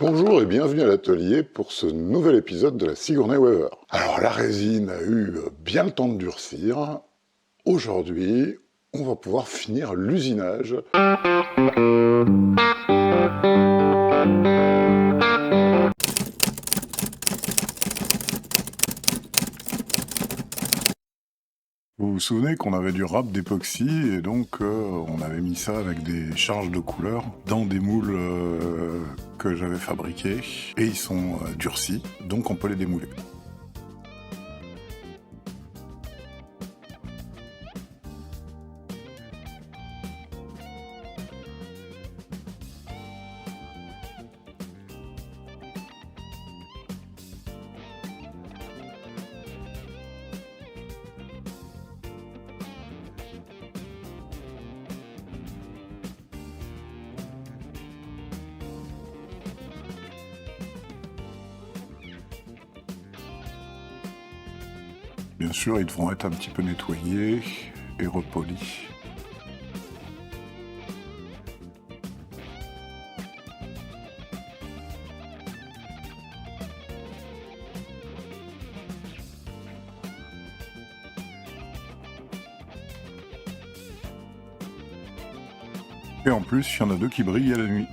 Bonjour et bienvenue à l'atelier pour ce nouvel épisode de la Sigourney Weaver. Alors la résine a eu bien le temps de durcir. Aujourd'hui, on va pouvoir finir l'usinage. Vous vous souvenez qu'on avait du râpe d'époxy et donc on avait mis ça avec des charges de couleur dans des moules que j'avais fabriqués et ils sont durcis, donc on peut les démouler. Bien sûr, ils devront être un petit peu nettoyés et repolis. Et en plus, il y en a deux qui brillent à la nuit.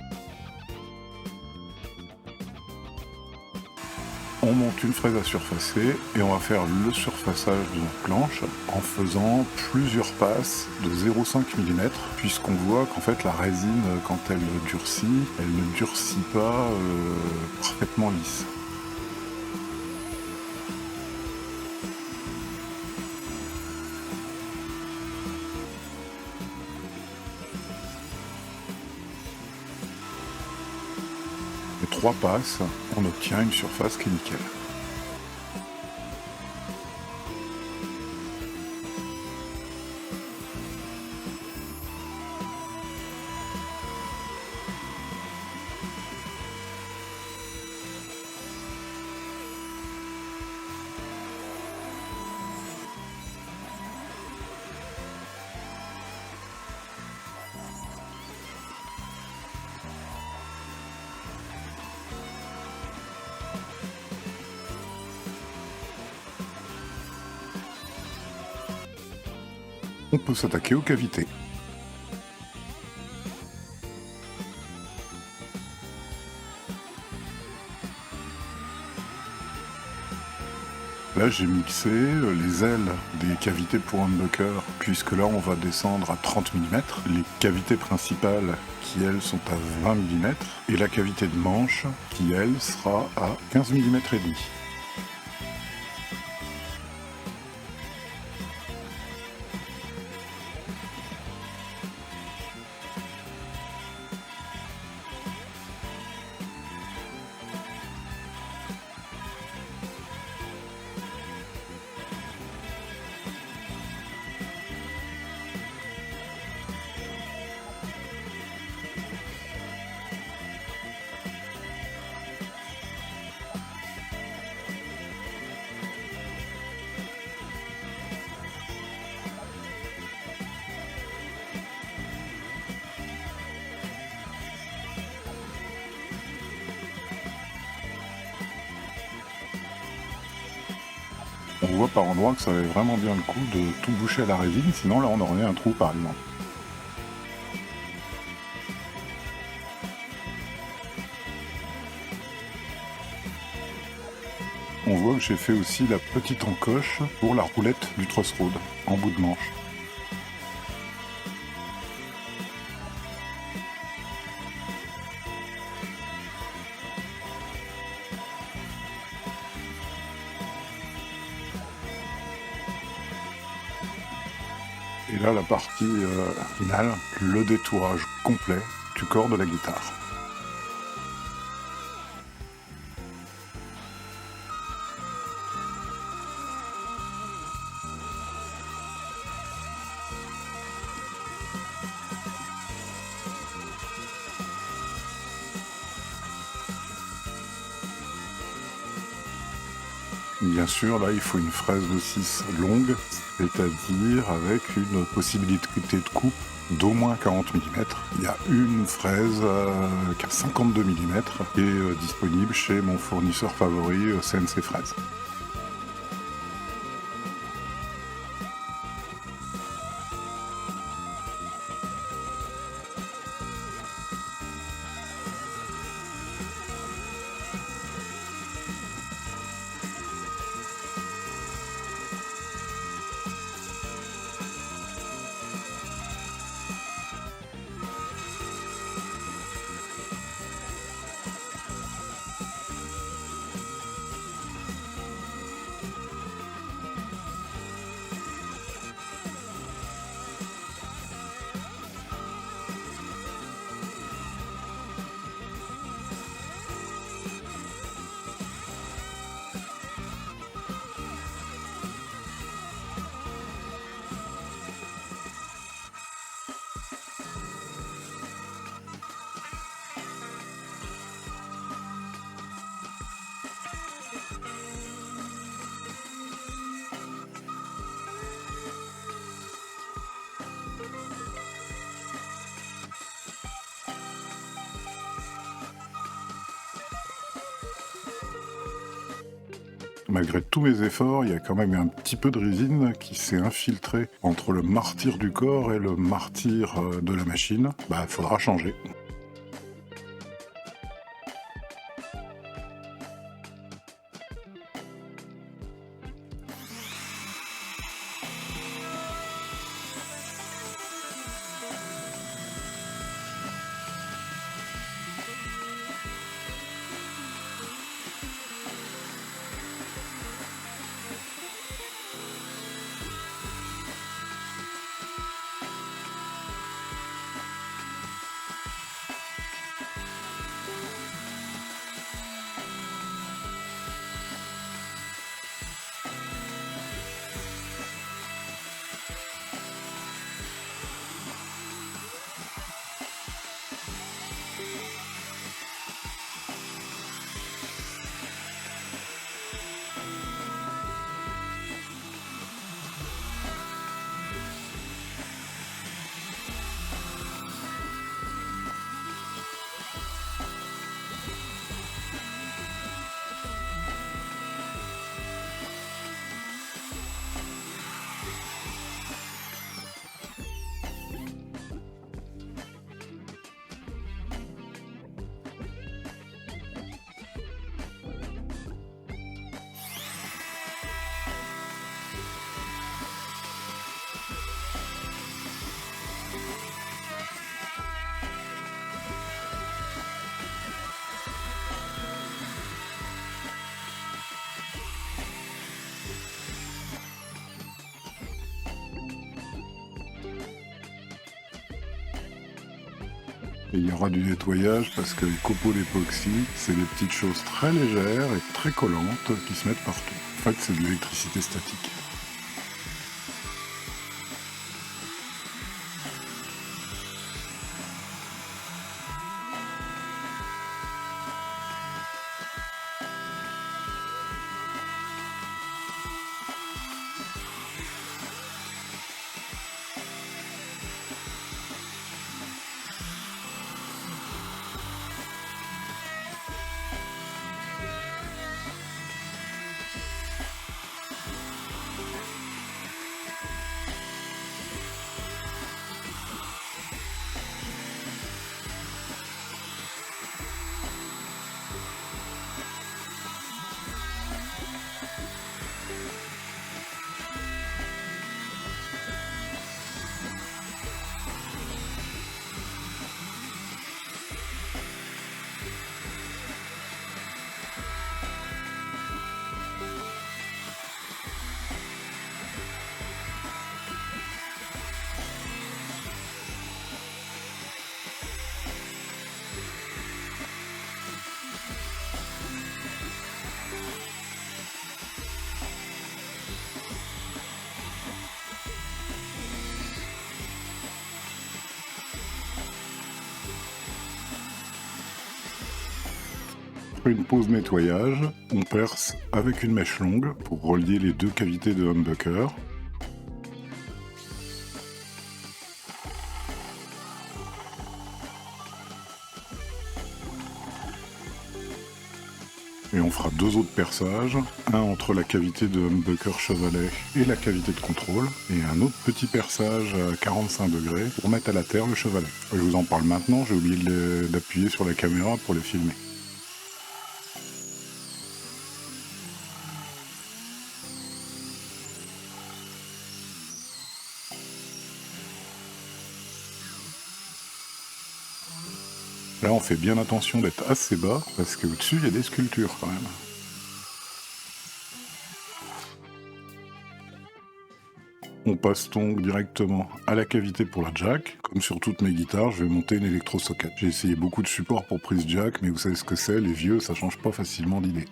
On monte une fraise à surfacer et on va faire le surfaçage de notre planche en faisant plusieurs passes de 0,5 mm puisqu'on voit qu'en fait la résine, quand elle durcit, elle ne durcit pas parfaitement lisse. Et 3 passes, on obtient une surface qui est nickel. On peut s'attaquer aux cavités. Là j'ai mixé les ailes des cavités pour humbucker, puisque là on va descendre à 30 mm, les cavités principales qui elles sont à 20 mm, et la cavité de manche qui elle sera à 15 mm et demi. On voit par endroits que ça avait vraiment bien le coup de tout boucher à la résine, sinon là on aurait un trou par exemple. On voit que j'ai fait aussi la petite encoche pour la roulette du truss rod en bout de manche. Et là, la partie finale, le détourage complet du corps de la guitare. Bien sûr, là, il faut une fraise de 6 longue, c'est-à-dire avec une possibilité de coupe d'au moins 40 millimètres. Il y a une fraise qui a 52 millimètres qui est disponible chez mon fournisseur favori, CNC Fraises. Malgré tous mes efforts, il y a quand même un petit peu de résine qui s'est infiltrée entre le martyre du corps et le martyre de la machine. Bah, faudra changer. Et il y aura du nettoyage parce que les copeaux d'époxy, c'est des petites choses très légères et très collantes qui se mettent partout. En fait, c'est de l'électricité statique. Après une pause nettoyage, on perce avec une mèche longue pour relier les deux cavités de humbucker. Et on fera 2 autres perçages, un entre la cavité de humbucker chevalet et la cavité de contrôle, et un autre petit perçage à 45 degrés pour mettre à la terre le chevalet. Je vous en parle maintenant, j'ai oublié d'appuyer sur la caméra pour le filmer. Là, on fait bien attention d'être assez bas, parce qu'au-dessus, il y a des sculptures quand même. On passe donc directement à la cavité pour la jack. Comme sur toutes mes guitares, je vais monter une électrosocket. J'ai essayé beaucoup de supports pour prise jack, mais vous savez ce que c'est, les vieux, ça change pas facilement d'idée.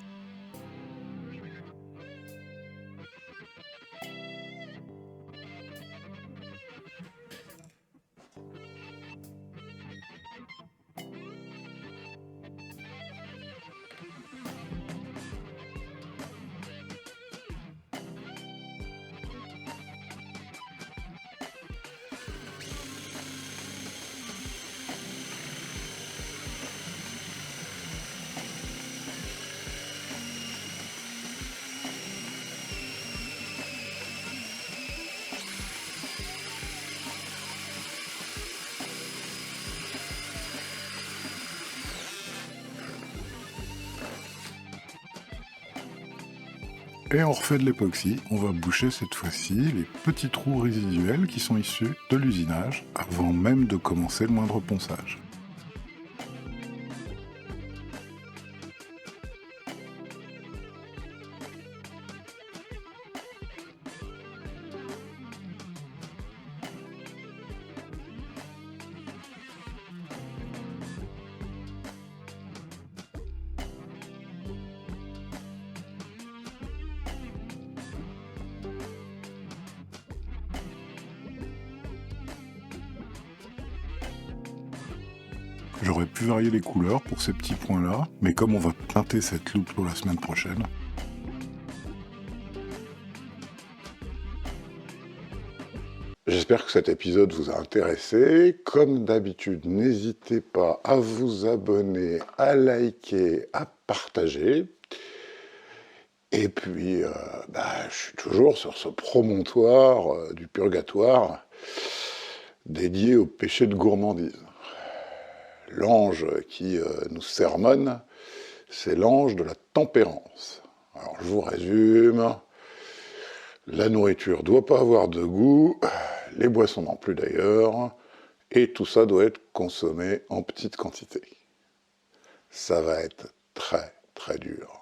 Et on refait de l'époxy. On va boucher cette fois-ci les petits trous résiduels qui sont issus de l'usinage avant même de commencer le moindre ponçage. J'aurais pu varier les couleurs pour ces petits points-là, mais comme on va teinter cette loupe pour la semaine prochaine, j'espère que cet épisode vous a intéressé. Comme d'habitude, n'hésitez pas à vous abonner, à liker, à partager. Et puis, je suis toujours sur ce promontoire du purgatoire dédié au péché de gourmandise. L'ange qui nous sermonne, c'est l'ange de la tempérance. Alors, je vous résume. La nourriture ne doit pas avoir de goût, les boissons non plus d'ailleurs, et tout ça doit être consommé en petite quantité. Ça va être très très dur.